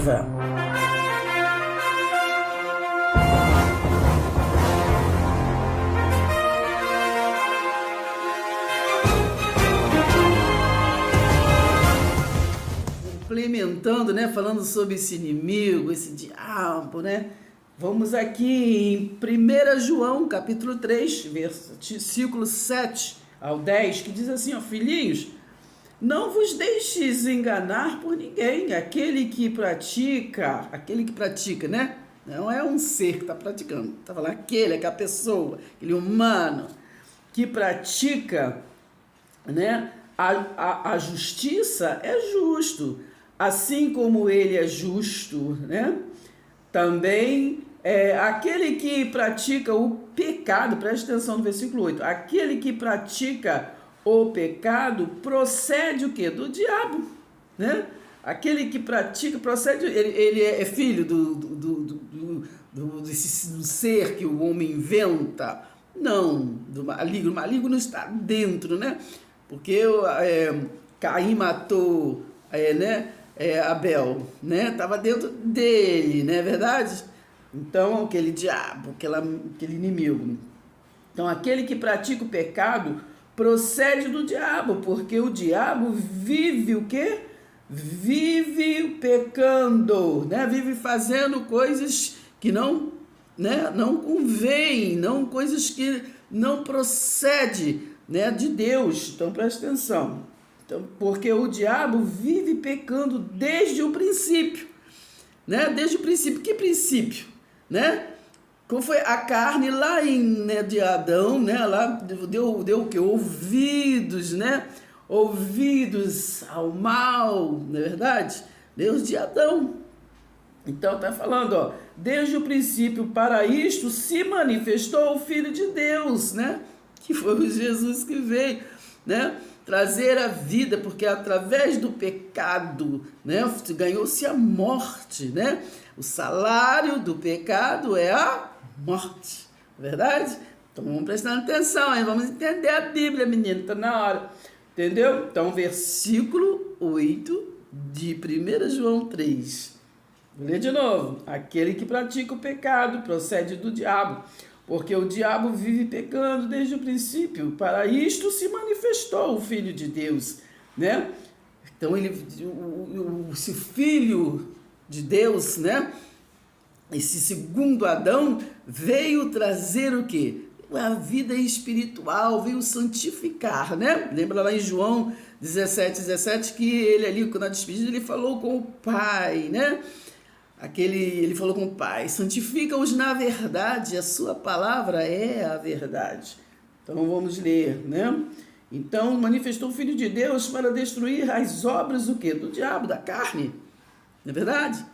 ativa. Implementando, né, falando sobre esse inimigo, esse diabo, né? Vamos aqui em 1 João, capítulo 3, versículo 7 ao 10, que diz assim, ó, filhinhos, não vos deixes enganar por ninguém, aquele que pratica, né? Não é um ser que está praticando, está falando aquela pessoa, aquele humano que pratica, né? A justiça é justo, assim como ele é justo, né? Também aquele que pratica o pecado, preste atenção no versículo 8, aquele que pratica o pecado procede o quê? Do diabo, né? Aquele que pratica, procede, ele é filho desse ser que o homem inventa, não, do maligno. O maligno não está dentro, né? Porque Caim matou, Abel, né? Estava dentro dele, não é verdade? Então, aquele diabo, aquele inimigo. Então, aquele que pratica o pecado procede do diabo, porque o diabo vive o quê? Vive pecando, né? Vive fazendo coisas que não convém, coisas que não procedem, né, de Deus. Então, presta atenção. Então, porque o diabo vive pecando desde o princípio, né? Desde o princípio. Que princípio? Né? Como foi a carne lá de Adão, né? Lá deu o quê? Ouvidos, né? Ouvidos ao mal, não é verdade? Deus de Adão. Então está falando, ó, desde o princípio para isto se manifestou o Filho de Deus, né? Que foi o Jesus que veio, né? Trazer a vida, porque através do pecado, né, ganhou-se a morte, né? O salário do pecado é a morte, verdade? Então vamos prestar atenção, hein? Vamos entender a Bíblia, menino, está na hora, entendeu? Então, versículo 8 de 1 João 3. Vou ler de novo. Aquele que pratica o pecado procede do diabo, porque o diabo vive pecando desde o princípio. Para isto se manifestou o Filho de Deus, né? Então, esse Filho de Deus, né? Esse segundo Adão veio trazer o quê? A vida espiritual, veio santificar, né? Lembra lá em João 17 que ele ali, na despedida, ele falou com o Pai, né? Ele falou com o Pai, santifica-os na verdade, a sua palavra é a verdade. Então vamos ler, né? Então manifestou o Filho de Deus para destruir as obras do quê? Do diabo, da carne. Não é verdade?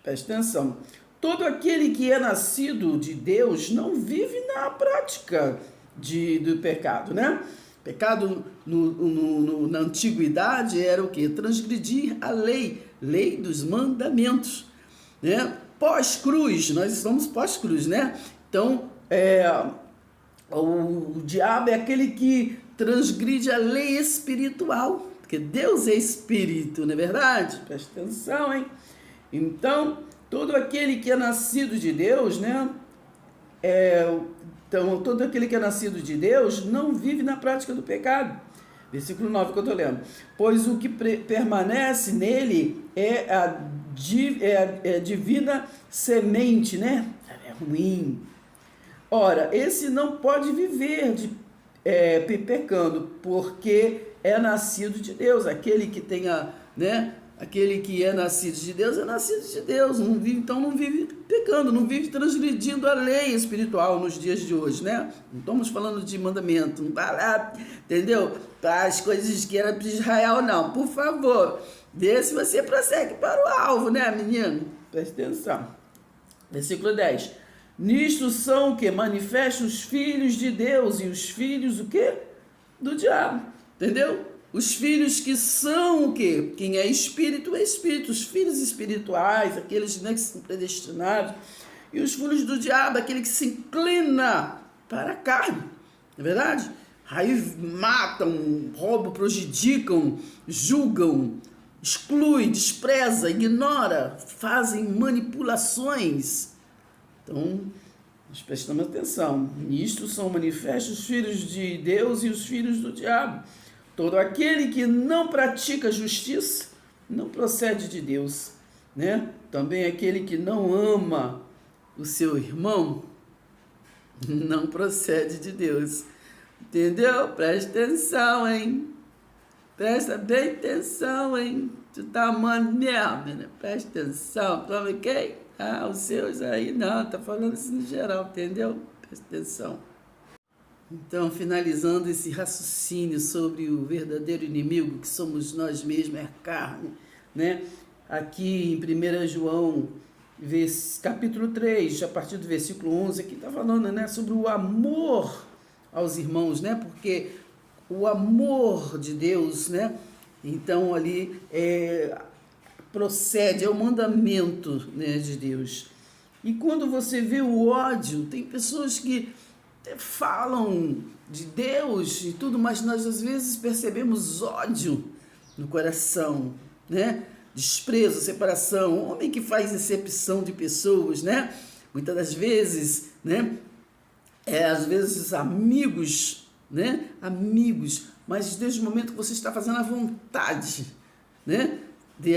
Presta atenção. Todo aquele que é nascido de Deus não vive na prática do pecado, né? Pecado na antiguidade era o quê? Transgredir a lei dos mandamentos, né? Pós-cruz, nós estamos pós-cruz, né? Então, o diabo é aquele que transgride a lei espiritual, porque Deus é espírito, não é verdade? Presta atenção, hein? Então, todo aquele que é nascido de Deus, né? Então, todo aquele que é nascido de Deus não vive na prática do pecado. Versículo 9 que eu estou lendo. Pois o que permanece nele é a divina semente, né? É ruim. Ora, esse não pode viver pecando, porque é nascido de Deus. Aquele que tenha, né? Aquele que é nascido de Deus é nascido de Deus, não vive pecando, não vive transgredindo a lei espiritual nos dias de hoje, né? Não estamos falando de mandamento, não vai lá, entendeu? As coisas que eram de Israel, não. Por favor, vê se você prossegue para o alvo, né, menino? Presta atenção. Versículo 10. Nisto são o que? Manifestam os filhos de Deus e os filhos o quê? Do diabo, entendeu? Os filhos que são o quê? Quem é espírito, os filhos espirituais, aqueles, né, que são predestinados, e os filhos do diabo, aquele que se inclina para a carne, não é verdade? Aí matam, roubam, prejudicam, julgam, exclui, despreza, ignora, fazem manipulações. Então, nós prestamos atenção. Nisto são manifestos os filhos de Deus e os filhos do diabo. Todo aquele que não pratica justiça não procede de Deus, né? Também aquele que não ama o seu irmão não procede de Deus. Entendeu? Presta atenção, hein? Presta bem atenção, hein? Tu tá amando mesmo, né? Presta atenção. Toma quem? Ah, os seus aí. Não, tá falando isso no geral, entendeu? Presta atenção. Então, finalizando esse raciocínio sobre o verdadeiro inimigo, que somos nós mesmos, é a carne, né? Aqui em 1 João, capítulo 3, a partir do versículo 11, aqui está falando, né, sobre o amor aos irmãos, né? Porque o amor de Deus, né? Então, ali procede, é o mandamento, né, de Deus. E quando você vê o ódio, tem pessoas que falam de Deus e tudo, mas nós às vezes percebemos ódio no coração, né? Desprezo, separação, homem que faz excepção de pessoas, né? Muitas das vezes, né? Às vezes amigos, né? Amigos, mas desde o momento que você está fazendo a vontade, né? De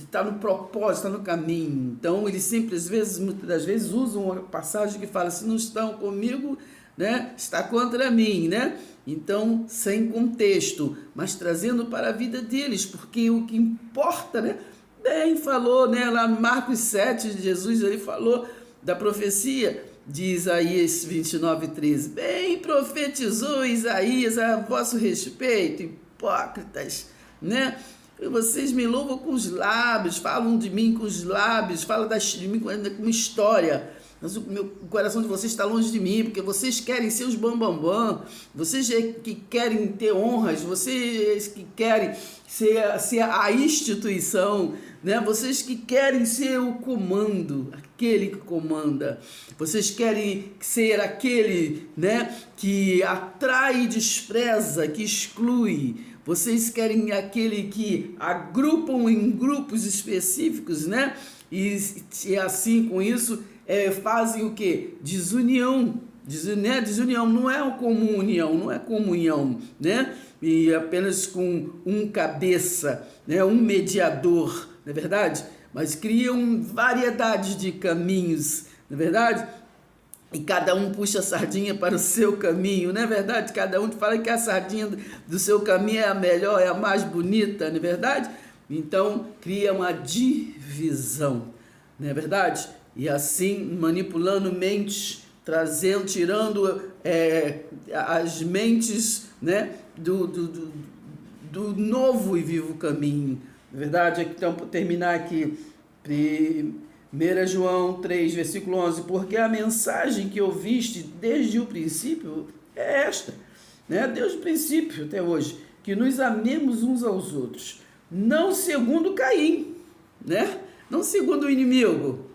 estar no propósito, estar no caminho. Então, eles sempre, às vezes, muitas das vezes, usam uma passagem que fala, se não estão comigo, né, está contra mim, né? Então, sem contexto, mas trazendo para a vida deles, porque o que importa, né? Bem falou, né, lá no Marcos 7, Jesus ele falou da profecia de Isaías 29:13. Bem profetizou Isaías a vosso respeito, hipócritas, né? Vocês me louvam com os lábios, falam de mim com os lábios, falam de mim com uma história, mas o coração de vocês está longe de mim, porque vocês querem ser os bambambam, vocês que querem ter honras, vocês que querem ser a instituição, né? Vocês que querem ser o comando, aquele que comanda, vocês querem ser aquele, né, que atrai e despreza, que exclui. Vocês querem aquele que agrupam em grupos específicos, né? E assim, com isso, fazem o quê? Desunião. Desunião não é comunhão, não é comunhão, né? E apenas com um cabeça, né? Um mediador, não é verdade? Mas criam variedades de caminhos, não é verdade? E cada um puxa a sardinha para o seu caminho, não é verdade? Cada um fala que a sardinha do seu caminho é a melhor, é a mais bonita, não é verdade? Então, cria uma divisão, não é verdade? E assim, manipulando mentes, tirando as mentes, né, do novo e vivo caminho, não é verdade? Então, para terminar aqui, 1 João 3, versículo 11, porque a mensagem que ouviste desde o princípio é esta, né? Desde o princípio até hoje, que nos amemos uns aos outros, não segundo Caim, né? Não segundo o inimigo,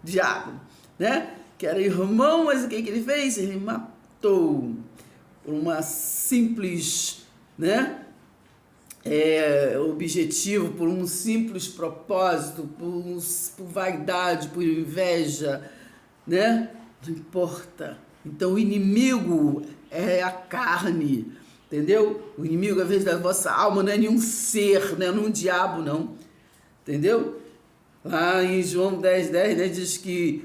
diabo, né? Que era irmão, mas o que ele fez? Ele matou por uma simples, né? Objetivo, por um simples propósito, por vaidade, por inveja, né? Não importa. Então o inimigo é a carne, entendeu? O inimigo, às vezes, da vossa alma não é nenhum ser, não é nenhum diabo, não, entendeu? Lá em João 10:10, né, diz que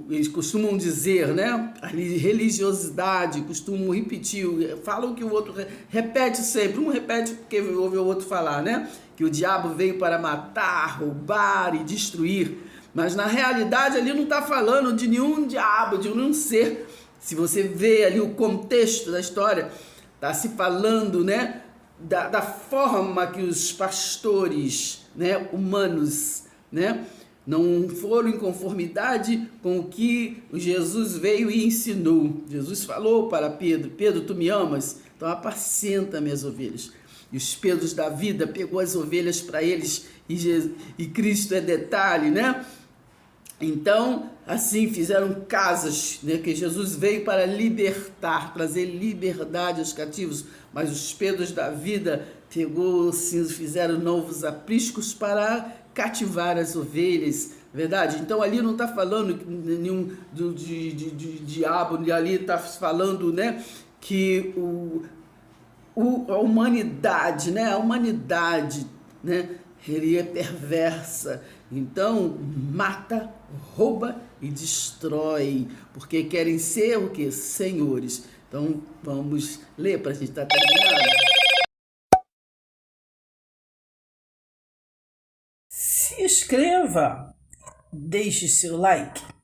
eles costumam dizer, né? A religiosidade, costumam repetir, falam que o outro repete sempre, um repete porque ouve o outro falar, né? Que o diabo veio para matar, roubar e destruir, mas na realidade ali não está falando de nenhum diabo, de nenhum ser. Se você vê ali o contexto da história, está se falando, né? Da forma que os pastores, né, humanos, né, não foram em conformidade com o que Jesus veio e ensinou. Jesus falou para Pedro: Pedro, tu me amas? Então apacenta minhas ovelhas. E os Pedros da vida pegou as ovelhas para eles, e Cristo é detalhe, né? Então, assim, fizeram casas, né, que Jesus veio para libertar, trazer liberdade aos cativos, mas os Pedros da vida pegou, assim, fizeram novos apriscos para cativar as ovelhas, verdade? Então ali não está falando nenhum de diabo, ali está falando, né, que a humanidade, né? A humanidade, né? Ele é perversa. Então, mata, rouba e destrói, porque querem ser o que? Senhores. Então, vamos ler para a gente estar terminando. Se inscreva, deixe seu like.